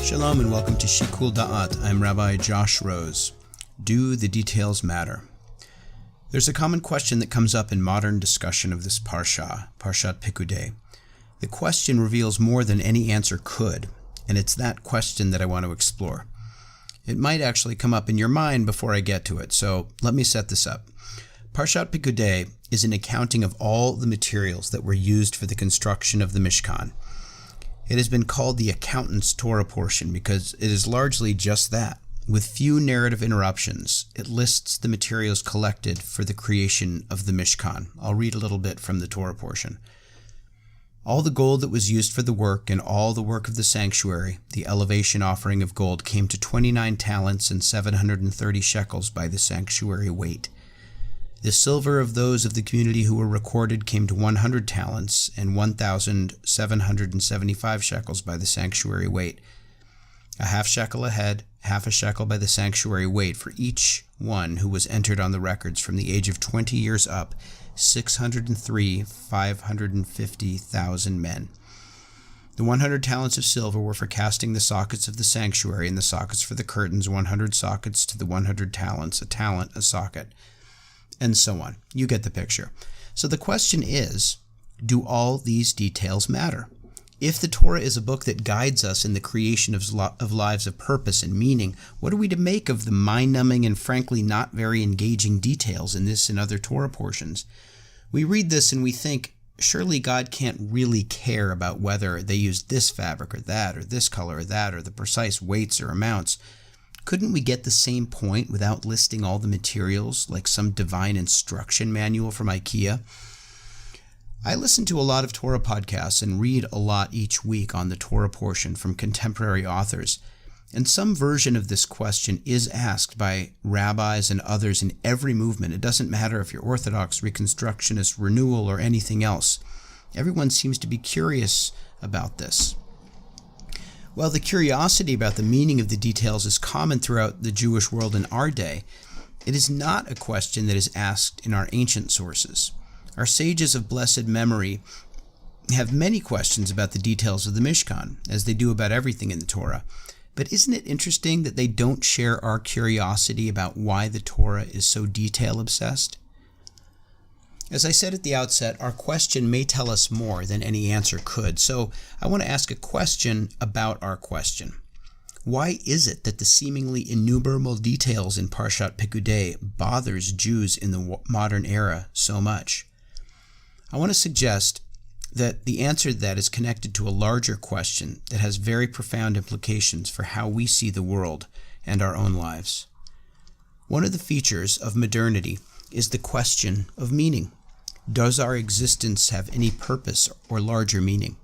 Shalom and welcome to Shikul Da'at. I'm Rabbi Josh Rose. Do the details matter? There's a common question that comes up in modern discussion of this Parshat Pekudei. The question reveals more than any answer could, and it's that question that I want to explore. It might actually come up in your mind before I get to it, so let me set this up. Parshat Pekudei is an accounting of all the materials that were used for the construction of the Mishkan. It has been called the accountant's Torah portion because it is largely just that. With few narrative interruptions, it lists the materials collected for the creation of the Mishkan. I'll read a little bit from the Torah portion. All the gold that was used for the work and all the work of the sanctuary, the elevation offering of gold, came to 29 talents and 730 shekels by the sanctuary weight. The silver of those of the community who were recorded came to 100 talents and 1,775 shekels by the sanctuary weight. A half shekel a head, half a shekel by the sanctuary weight for each one who was entered on the records from the age of 20 years up, 550,000 men. The 100 talents of silver were for casting the sockets of the sanctuary and the sockets for the curtains, 100 sockets to the 100 talents, a talent, a socket, and so on. You get the picture. So the question is, do all these details matter? If the Torah is a book that guides us in the creation of lives of purpose and meaning, what are we to make of the mind-numbing and frankly not very engaging details in this and other Torah portions? We read this and we think, surely God can't really care about whether they used this fabric or this color or that, or the precise weights or amounts. Couldn't we get the same point without listing all the materials like some divine instruction manual from IKEA? I listen to a lot of Torah podcasts and read a lot each week on the Torah portion from contemporary authors, and some version of this question is asked by rabbis and others in every movement. It doesn't matter if you're Orthodox, Reconstructionist, Renewal, or anything else. Everyone seems to be curious about this. While the curiosity about the meaning of the details is common throughout the Jewish world in our day, it is not a question that is asked in our ancient sources. Our sages of blessed memory have many questions about the details of the Mishkan, as they do about everything in the Torah. But isn't it interesting that they don't share our curiosity about why the Torah is so detail-obsessed? As I said at the outset, our question may tell us more than any answer could, so I want to ask a question about our question. Why is it that the seemingly innumerable details in Parshat Pekudei bothers Jews in the modern era so much? I want to suggest that the answer to that is connected to a larger question that has very profound implications for how we see the world and our own lives. One of the features of modernity is the question of meaning. Does our existence have any purpose or larger meaning?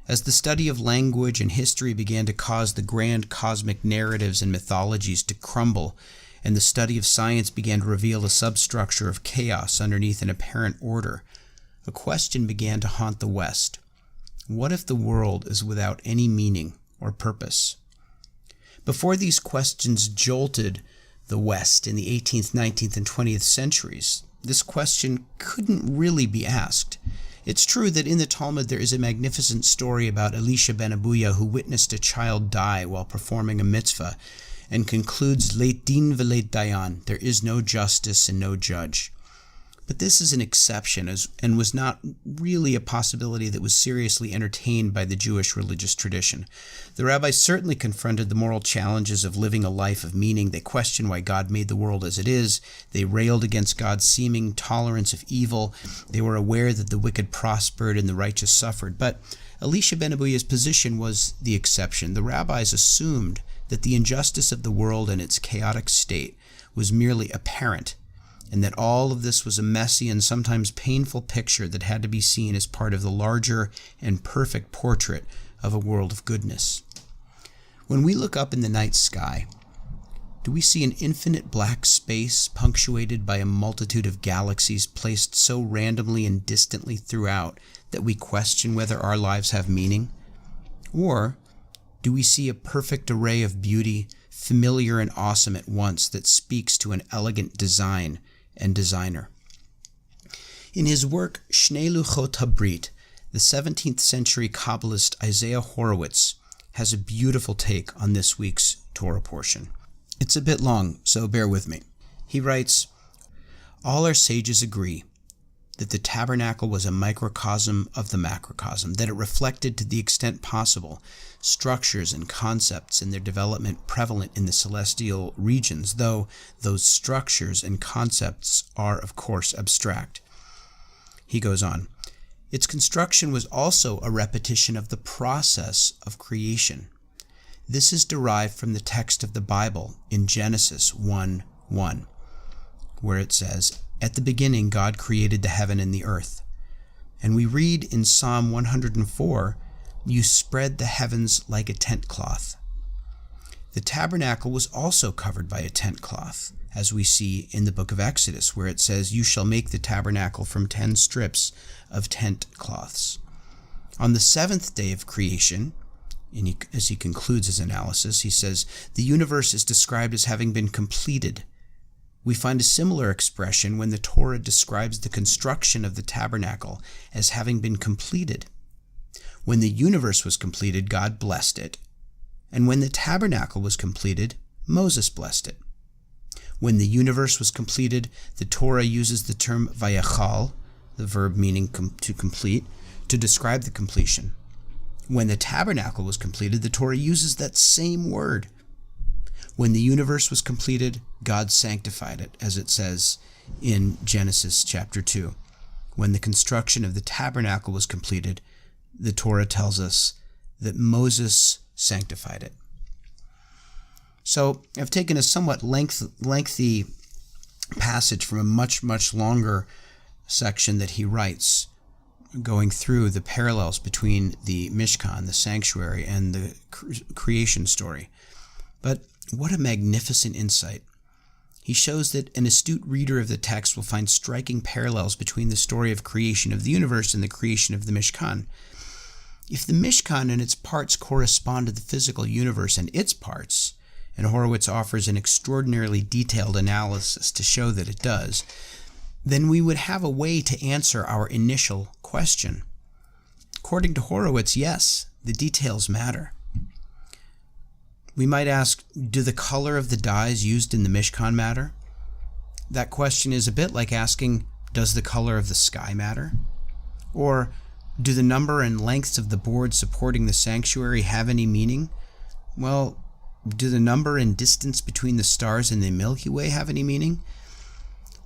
As the study of language and history began to cause the grand cosmic narratives and mythologies to crumble, and the study of science began to reveal a substructure of chaos underneath an apparent order, a question began to haunt the West. What if the world is without any meaning or purpose? Before these questions jolted the West in the 18th, 19th, and 20th centuries, this question couldn't really be asked. It's true that in the Talmud there is a magnificent story about Elisha ben Abuya who witnessed a child die while performing a mitzvah and concludes, Leit din veleit dayan, there is no justice and no judge. But this is an exception and was not really a possibility that was seriously entertained by the Jewish religious tradition. The rabbis certainly confronted the moral challenges of living a life of meaning. They questioned why God made the world as it is. They railed against God's seeming tolerance of evil. They were aware that the wicked prospered and the righteous suffered. But Elisha ben Abuya's position was the exception. The rabbis assumed that the injustice of the world and its chaotic state was merely apparent, and that all of this was a messy and sometimes painful picture that had to be seen as part of the larger and perfect portrait of a world of goodness. When we look up in the night sky, do we see an infinite black space punctuated by a multitude of galaxies placed so randomly and distantly throughout that we question whether our lives have meaning? Or do we see a perfect array of beauty, familiar and awesome at once, that speaks to an elegant design and designer? In his work Shnei Luchot HaBrit, the 17th century Kabbalist Isaiah Horowitz has a beautiful take on this week's Torah portion. It's a bit long, so bear with me. He writes, "All our sages agree that the tabernacle was a microcosm of the macrocosm, that it reflected to the extent possible structures and concepts in their development prevalent in the celestial regions, though those structures and concepts are, of course, abstract." He goes on, "Its construction was also a repetition of the process of creation. This is derived from the text of the Bible in Genesis 1:1, where it says, 'At the beginning God created the heaven and the earth.' And we read in Psalm 104, 'You spread the heavens like a tent cloth.' The tabernacle was also covered by a tent cloth, as we see in the book of Exodus, where it says, 'You shall make the tabernacle from 10 strips of tent cloths.' On the seventh day of creation," and as he concludes his analysis, he says, "the universe is described as having been completed. We find a similar expression when the Torah describes the construction of the tabernacle as having been completed. When the universe was completed, God blessed it. And when the tabernacle was completed, Moses blessed it. When the universe was completed, the Torah uses the term vayachal, the verb meaning to complete, to describe the completion. When the tabernacle was completed, the Torah uses that same word. When the universe was completed, God sanctified it, as it says in Genesis chapter 2. When the construction of the tabernacle was completed, the Torah tells us that Moses sanctified it." So I've taken a somewhat lengthy passage from a much, much longer section that he writes, going through the parallels between the Mishkan, the sanctuary, and the creation story. But what a magnificent insight. He shows that an astute reader of the text will find striking parallels between the story of creation of the universe and the creation of the Mishkan. If the Mishkan and its parts correspond to the physical universe and its parts, and Horowitz offers an extraordinarily detailed analysis to show that it does, then we would have a way to answer our initial question. According to Horowitz, yes, the details matter. We might ask, do the color of the dyes used in the Mishkan matter? That question is a bit like asking, does the color of the sky matter? Or, do the number and lengths of the boards supporting the sanctuary have any meaning? Well, do the number and distance between the stars in the Milky Way have any meaning?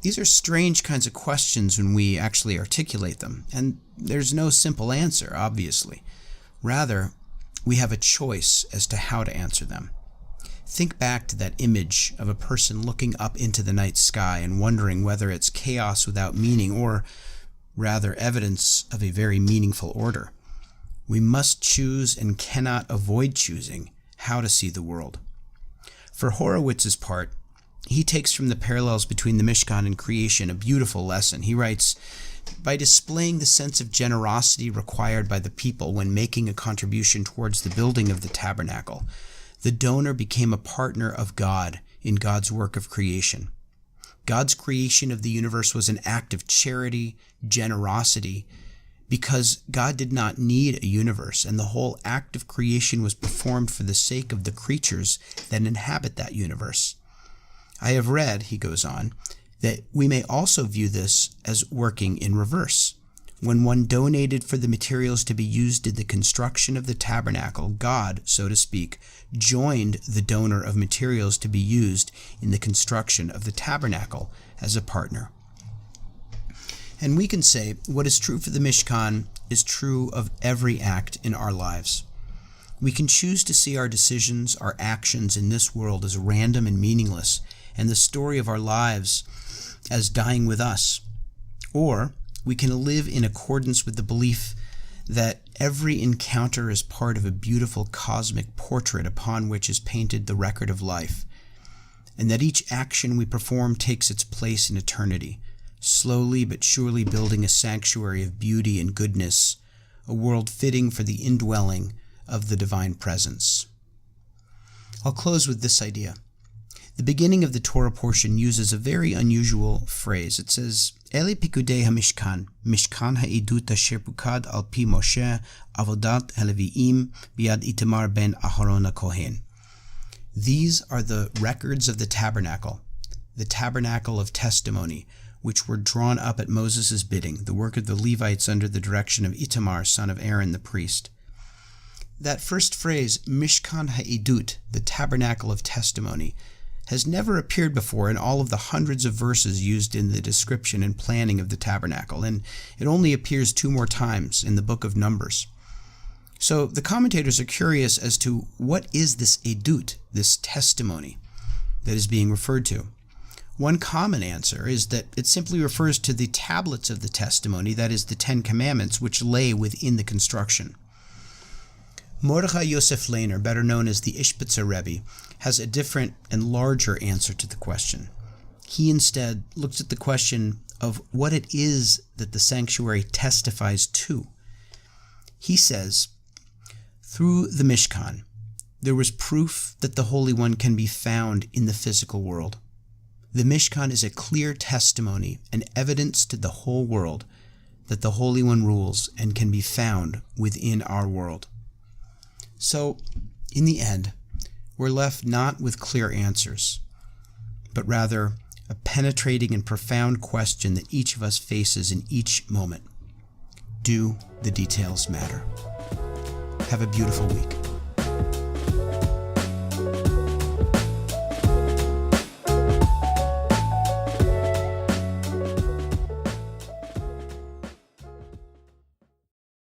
These are strange kinds of questions when we actually articulate them, and there's no simple answer, obviously. Rather, we have a choice as to how to answer them. Think back to that image of a person looking up into the night sky and wondering whether it's chaos without meaning or, rather, evidence of a very meaningful order. We must choose and cannot avoid choosing how to see the world. For Horowitz's part, he takes from the parallels between the Mishkan and creation a beautiful lesson. He writes, "By displaying the sense of generosity required by the people when making a contribution towards the building of the tabernacle, the donor became a partner of God in God's work of creation. God's creation of the universe was an act of charity, generosity, because God did not need a universe, and the whole act of creation was performed for the sake of the creatures that inhabit that universe. I have read," he goes on, "that we may also view this as working in reverse. When one donated for the materials to be used in the construction of the tabernacle, God, so to speak, joined the donor of materials to be used in the construction of the tabernacle as a partner." And we can say what is true for the Mishkan is true of every act in our lives. We can choose to see our decisions, our actions in this world as random and meaningless, and the story of our lives as dying with us. Or we can live in accordance with the belief that every encounter is part of a beautiful cosmic portrait upon which is painted the record of life, and that each action we perform takes its place in eternity, slowly but surely building a sanctuary of beauty and goodness, a world fitting for the indwelling of the divine presence. I'll close with this idea. The beginning of the Torah portion uses a very unusual phrase. It says, Eli Pekudei HaMishkan, Mishkan Ha'idut Asher Pukad Al Pi Moshe, Avodat HaLevi'im, Biad Itamar ben Aharon HaKohen. These are the records of the tabernacle of testimony, which were drawn up at Moses' bidding, the work of the Levites under the direction of Itamar, son of Aaron the priest. That first phrase, Mishkan Ha'idut, the tabernacle of testimony, has never appeared before in all of the hundreds of verses used in the description and planning of the tabernacle, and it only appears 2 more times in the book of Numbers. So the commentators are curious as to what is this edut, this testimony that is being referred to. One common answer is that it simply refers to the tablets of the testimony, that is the 10 Commandments, which lay within the construction. Mordechai Yosef Lehner, better known as the Ishbitzer Rebbe, has a different and larger answer to the question. He instead looks at the question of what it is that the sanctuary testifies to. He says, through the Mishkan, there was proof that the Holy One can be found in the physical world. The Mishkan is a clear testimony and evidence to the whole world that the Holy One rules and can be found within our world. So, in the end, we're left not with clear answers, but rather a penetrating and profound question that each of us faces in each moment. Do the details matter? Have a beautiful week.